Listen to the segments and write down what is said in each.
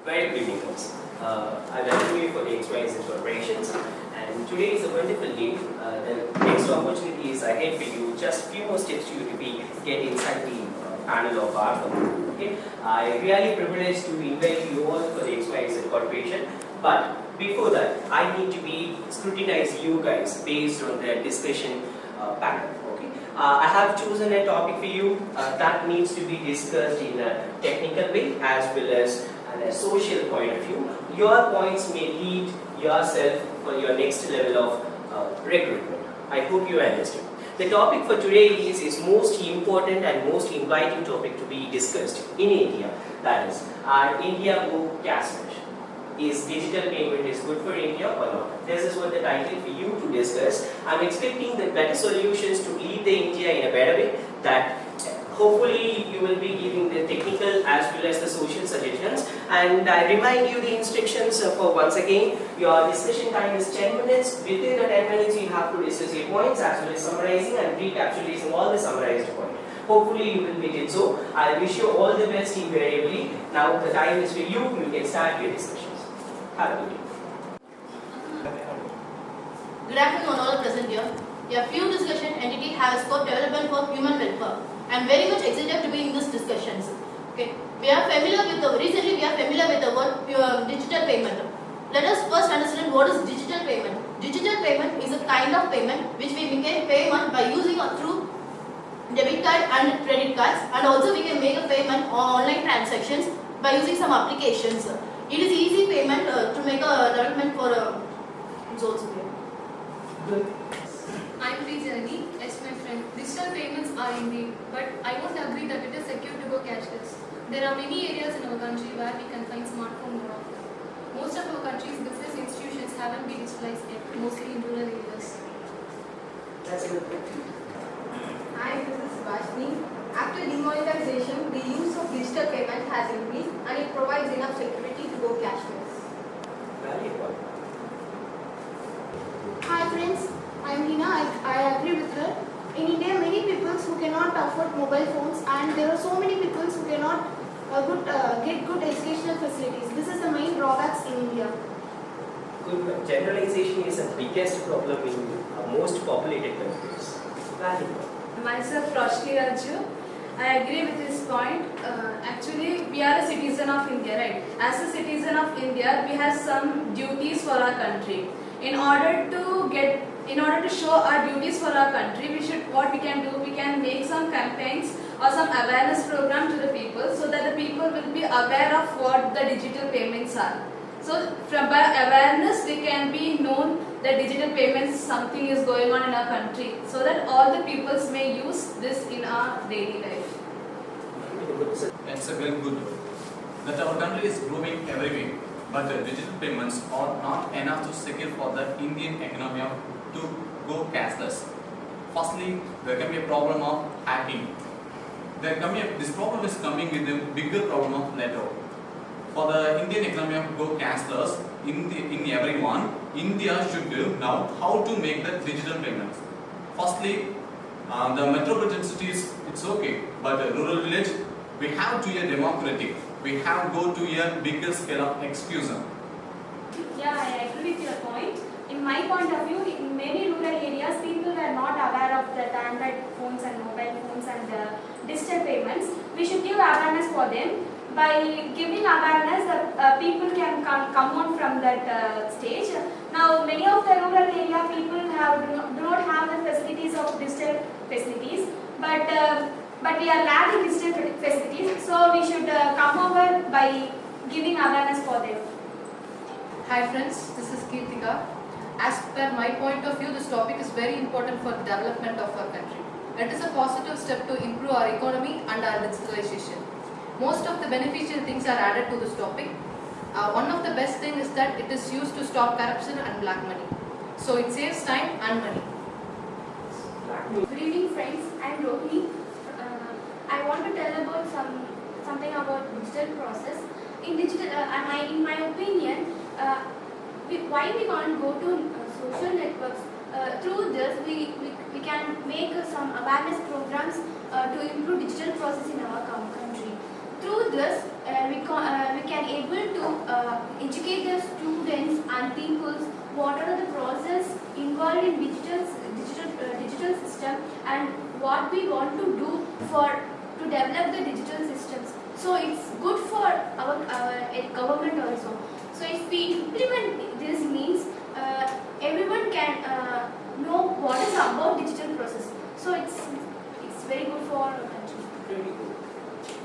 Very good evening, folks. I welcome you for the XYZ Corporations, and today is a wonderful day. The next opportunity is ahead for you. Just few more steps you to get inside the panel of our company. Okay? I really privileged to invite you all for the XYZ Corporation, but before that, I need to scrutinize you guys based on the discussion panel. Okay? I have chosen a topic for you that needs to be discussed in a technical way as well as a social point of view. Your points may lead yourself for your next level of recruitment. I hope you understand. The topic for today is most important and most inviting topic to be discussed in India. That is, our India Go Cash Mission. Is digital payment is good for India or not? This is what the title for you to discuss. I'm expecting the better solutions to lead the India in a better way. That hopefully you will be giving the technical as well as the social suggestions. And I remind you the instructions for once again. Your discussion time is 10 minutes. Within the 10 minutes, you have to discuss your points as well as summarizing and recapitulating all the summarized points. Hopefully you will be did so. I wish you all the best invariably. Now the time is for you. You can start your discussions. Have a good day. Good afternoon all present here. A few discussion entity have a scope development for human welfare. I am very much excited to be in these discussions. Okay. Recently we are familiar with the word digital payment. Let us first understand what is digital payment. Digital payment is a kind of payment which we can pay by using or through debit card and credit cards, and also we can make a payment on online transactions by using some applications. It is easy payment to make a development for zones. Good. I'm Janani. Yes, my friend. Digital payments are indeed, but I won't agree that it is secure to go cashless. There are many areas in our country where we can find smartphone more often. Most of our country's business institutions haven't been digitalized yet, mostly in rural areas. That's a good point. Hi, this is Vashni. After demonetization, the use of digital payment has increased and it provides enough security to go cashless. Very important. Hi friends, I am Hina. I agree with her. In India, many people who cannot afford mobile phones, and there are so many people who cannot get good educational facilities. This is the main drawbacks in India. Good. Generalization is the biggest problem in most populated countries. Very important. Myself, Roshni Raju. I agree with his point. Actually, we are a citizen of India, right? As a citizen of India, we have some duties for our country. In order to show our duties for our country, what we can do, we can make some campaigns or some awareness program to the people, so that the people will be aware of what the digital payments are. So, by awareness, we can be known that digital payments, something is going on in our country, so that all the peoples may use this in our daily life. It's a very good that our country is growing every week, but the digital payments are not enough to secure for the Indian economy to go cashless. Firstly, there can be a problem of hacking. This problem is coming with a bigger problem of network. For the Indian economy to go cashless in everyone, India should do now how to make the digital payments. Firstly, the metropolitan cities, it's okay, but the rural village, we have to be democratic. We have to go to a bigger scale of exclusion. Yeah, I agree with your point. In my point of view, in many rural areas, people were not aware of the Android phones and mobile phones and digital payments. We should give awareness for them. By giving awareness, the people can come out from that stage. Now, many of the rural area people do not have the facilities of digital facilities, but we are lacking digital facilities. So we should come over by giving awareness for them. Hi friends, this is Kirtika. As per my point of view, this topic is very important for the development of our country. It is a positive step to improve our economy and our digitalization. Most of the beneficial things are added to this topic. One of the best things is that it is used to stop corruption and black money. So it saves time and money. Good evening friends, I am Rohini. I want to tell about something about digital process. In my opinion, why we can't go to social networks? Through this, we can make some awareness programs to improve digital process in our country. Through this, we can able to and peoples, what are the process involved in digital system, and what we want to do to develop the digital systems. So it's good for our government also. So if we implement this means everyone can know what is about digital process. So it's very good for our country. Pretty good.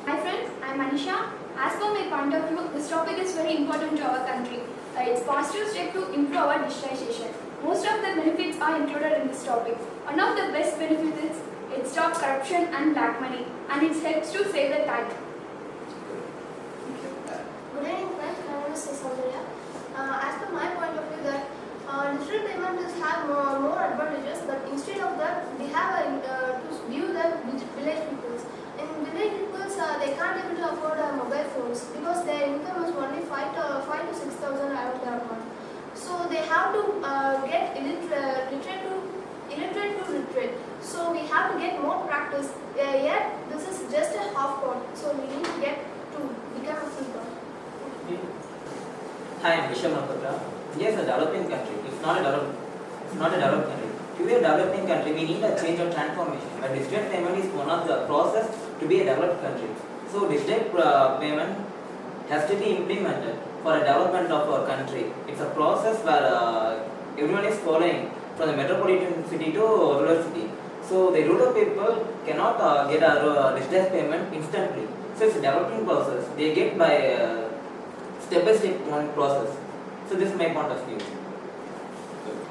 Hi friends, I'm Anisha. As per my point of view, this topic is very important to our country. It's positive step to improve our digitalization. Most of the benefits are included in this topic. One of the best benefits is it stops corruption and black money, and it helps to save the time. Good evening friends, my name is Saundanya. As per my point of view that digital payments have more advantages, but instead of that we have to view the village peoples. In village peoples they can't able to afford mobile phones because their income is only 5 to 6,000 out of their account. So they have to get illiterate to literate. So we have to get more practice. Yet this is just a half part. So we need to get to become a full part. Hi, I'm Vishal Malhotra. India is a developing country. It's not a developed country. To be a developing country, we need a change or transformation. But digital payment is one of the process to be a developed country. So digital payment has to be implemented for a development of our country. It's a process where everyone is following from the metropolitan city to rural city. So the rural people cannot get a digital payment instantly. So it's a developing process. They get by step-by-step one process. So this is my point of view.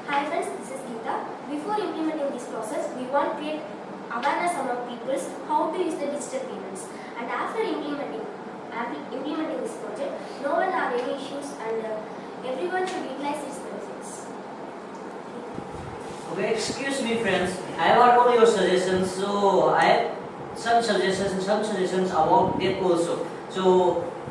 Hi friends, this is Geeta. Before implementing this process, we want to create awareness among people how to use the digital payments. And after implementing this project, no one have any issues and everyone should utilize these benefits. Okay, excuse me friends, I have heard all your suggestions, so I have some suggestions about that also. So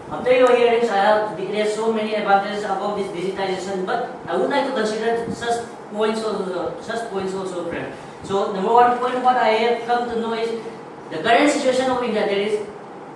after your hearings, I have declared so many advantages about this digitization, but I would like to consider such points also, friend. So number one point what I have come to know is the current situation of India. There is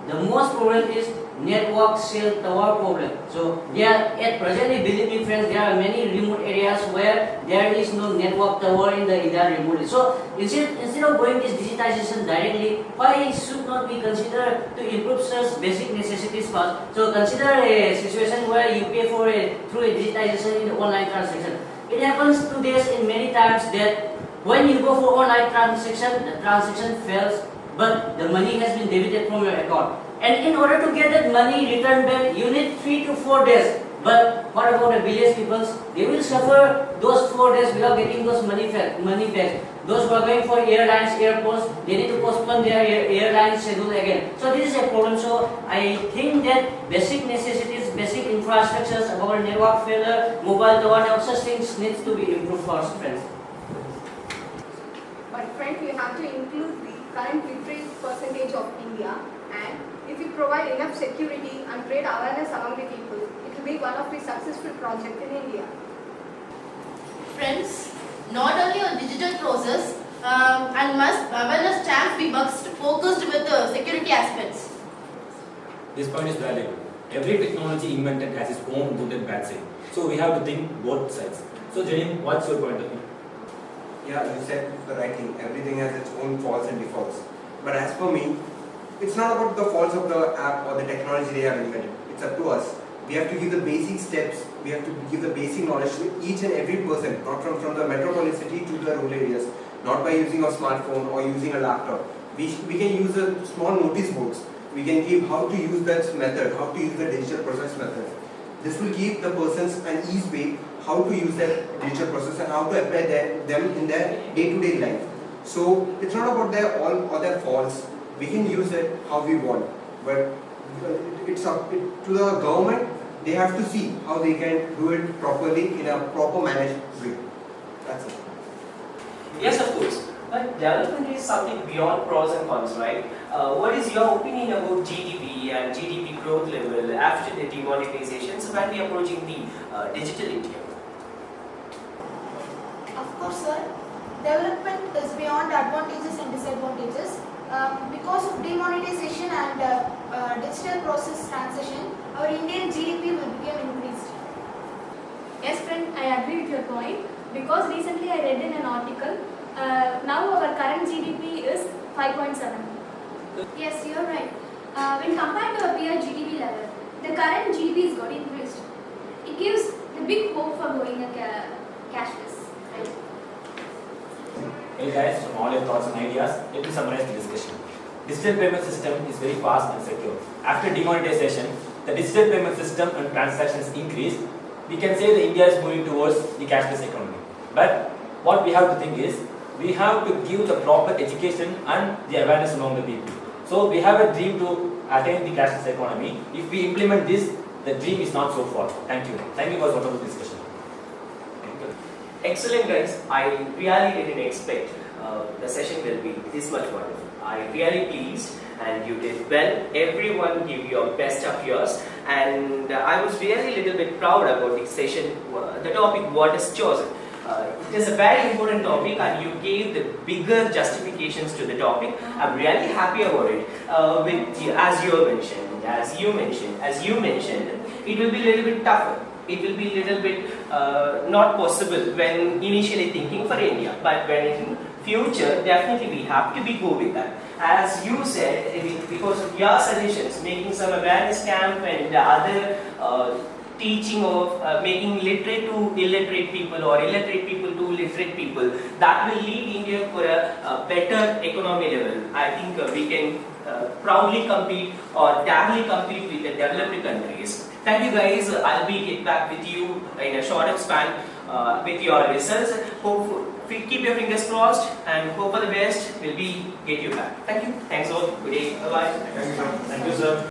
the most problem is network cell tower problem. So at presently, believe me friends, there are many remote areas where there is no network tower in the India remotely. So instead of going this digitization directly, why should not we consider to improve such basic necessities first? So consider a situation where you pay for through a digitization in the online transaction. It happens today's in many times that when you go for online transaction, the transaction fails, but the money has been debited from your account. And in order to get that money returned back, you need 3 to 4 days. But what about the village peoples? They will suffer those 4 days without getting those money back. Those who are going for airlines, airports, they need to postpone their airline schedule again. So this is a problem. So I think that basic necessities, basic infrastructures about network failure, mobile tower, and such things needs to be improved for us, friends. But friends, we have to include the current literate percentage of India, and if we provide enough security and create awareness among the people, it will be one of the successful projects in India. Friends, not only on digital process and awareness stands be must focused with the security aspects. This point is valid. Every technology invented has its own good and bad side. So we have to think both sides. So Janine, what's your point of view? Yeah, you said the right thing. Everything has its own faults and defaults. But as for me, it's not about the faults of the app or the technology they have invented. It's up to us. We have to give the basic steps. We have to give the basic knowledge to each and every person, not from the metropolitan city to the rural areas, not by using a smartphone or using a laptop. We can use a small notice boards. We can give how to use that method, how to use the digital process method. This will give the persons an easy way how to use that digital process and how to apply them in their day-to-day life. So it's not about all their faults. We can use it how we want, but it's up to the government. They have to see how they can do it properly in a proper managed way. That's it. Yes, of course. But development is something beyond pros and cons, right? What is your opinion about GDP and GDP growth level after the demonetization? So when we are approaching the digital India? Of course, sir. Development is beyond advantages and disadvantages. Because of demonetization and digital process transition, our Indian GDP will become increased. Yes, friends. point because recently I read in an article, now our current GDP is 5.7. Yes, you are right. When compared to a peer GDP level, the current GDP is got increased. It gives the big hope for going a cashless. Right? Hey guys, from all your thoughts and ideas, let me summarize the discussion. Digital payment system is very fast and secure. After demonetization, the digital payment system and transactions increased. We can say that India is moving towards the cashless economy. But what we have to think is, we have to give the proper education and the awareness among the people. So we have a dream to attain the cashless economy. If we implement this, the dream is not so far. Thank you. Thank you for the wonderful discussion. Excellent guys, I really didn't expect the session will be this much wonderful. I really pleased and you did well. Everyone give your best of yours and I was really a little bit proud about the session, the topic what is chosen. It is a very important topic and you gave the bigger justifications to the topic. I'm really happy about it. As you mentioned, it will be a little bit tougher. It will be a little bit not possible when initially thinking for India, but when in future, definitely we have to go with that. As you said, because of your suggestions, making some awareness camp and the other teaching of making literate to illiterate people or illiterate people to literate people, that will lead India for a better economy level. I think we can proudly compete or damnly compete with the developed countries. Thank you guys. I'll be get back with you in a shorter span with your results. Hope keep your fingers crossed and hope for the best. We'll be get you back. Thank you. Thanks all. Good day. Bye bye. Thank you, sir.